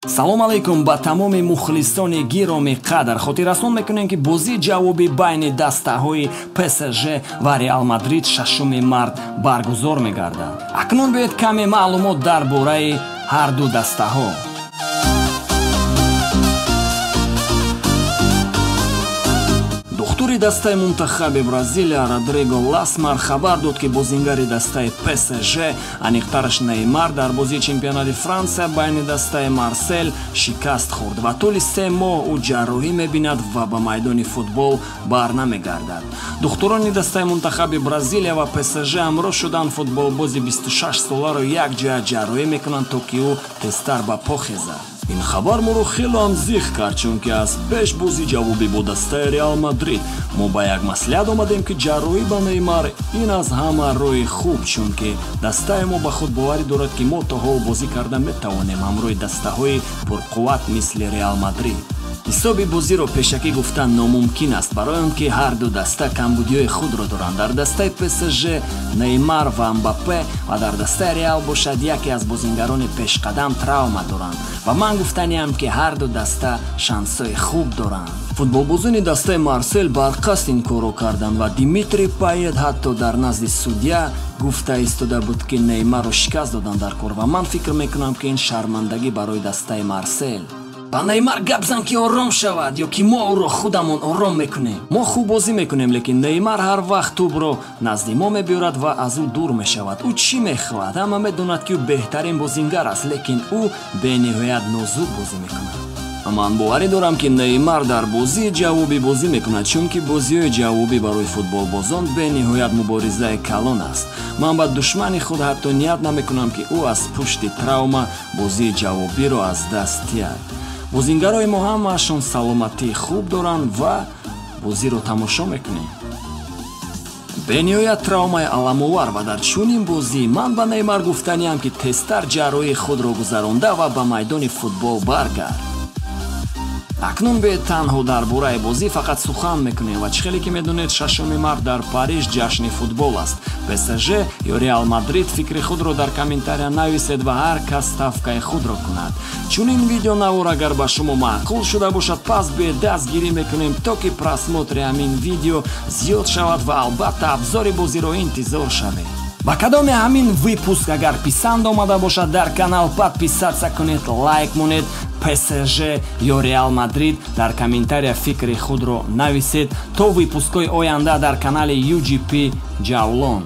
салом алейкум ба тамоми мухлисони гироми қадр. Хотиррасон мекунем ки бозии ҷавобӣ байни дастаҳои ПСЖ ва Реал Мадрид 6 март баргузор мегардад. Акнун биёед каме маълумот дар бораи ҳар ду дастаҳо. духтури дастаи мунтахаби Бразилия Родриго Ласмар хабар дод ки бозингари дастаи ПСЖ аниқтараш Неймар дар бозии чемпионати Франсия байни дастаи Марсель шикаст хӯрд ва тӯли 3 моҳ ӯ ҷарроҳӣ мебинад ва ба майдони футбол бар намегардад. духтурони дастаи мунтахаби Бразилия ва ПСЖ ҳамроҳ шуданд футболбози 26-соларо якҷоя ҷарроҳӣ мекунанд то ки ӯ тезтар ба по хезад. ин хабар моро хеле ҳам зих кард, чунки аз пеш бозии ҷавобӣ бо дастаи Реал Мадрид мо ба як маслиҳат омадем ки ҷарроҳӣ ба Неймар ин аз ҳама роҳи хуб, чунки дастаи мо ба худ боварӣ дорад ки мо то ҳол бозӣ карда метавонем ҳамроҳи дастаҳои пурқувват мисли Реал Мадрид. ҳисоби бозиро пешакӣ гуфтан номумкин аст, барои он ки ҳар ду даста камбудиҳои худро доранд. дар дастаи ПСЖ Неймар ва Мбаппе ва дар дастаи Реал бошад яке аз бозингарони пешқадам травма доранд ва ман гуфтаниам ки ҳар ду даста шансҳои хуб доранд. футболбозони дастаи Марсель барқасд ин корро карданд ва Димитрий Пайет ҳатто дар назди судя гуфта истода буд ки Неймарро шикаст доданд дар кор ва ман фикр мекунам ки ин шармандагӣ барои дастаи Марсель. ба Неймар гап зан ки ором шавад ё ки мо ӯро худамон ором мекунем. мо хуб бозӣ мекунем, лекин Неймар ҳар вақт тӯбро назди мо мебиёрад ва аз ӯ дур мешавад. ӯ чӣ мехоҳад? ҳама медонад ки ӯ беҳтарин бозингар аст, лекин ӯ бениҳоят нозук бозӣ мекунад. ман боварӣ дорам ки Неймар дар бозии ҷавобӣ бозӣ мекунад, чунки бозиҳои ҷавобӣ барои футболбозон бениҳоят муборизаи калон аст. ман ба душмани худ ҳатто ният намекунам ки ӯ аз пушти травма бозии ҷавобиро аз даст диҳад. бозингарои мо ҳамаашон саломатии хуб доранд ва бозиро тамошо мекунем. бениҳоят травмаи аламовар ва дар чунин бозӣ ман ба Неймар гуфтаниам ки тезтар ҷарроҳии худро гузаронда ва ба майдони футбол баргард. акнун бе танҳо дар бораи бозӣ фақат сухан мекунем ва чӣ хеле ки медонед 6 март дар Париж ҷашни футбол аст. ПСЖ ё Реал Мадрид фикри худро дар комментария нависед ва ҳар кас ставкаи худро кунад. чунин видео навор агар ба шумо маъқул шуда бошад, пас бе дастгирӣ мекунем то ки просмотри ҳамин видео зиёд шавад ва албатта абзори бозиро интизор шавед. ба кадоми ҳамин випуск агар писанд омада бошад, дар канал подписатсия кунед, лайк монед. ПСЖ ё Реал Мадрид дар комментария фикри худро нависед. то випускҳои оянда дар канали UGP ҷавлон.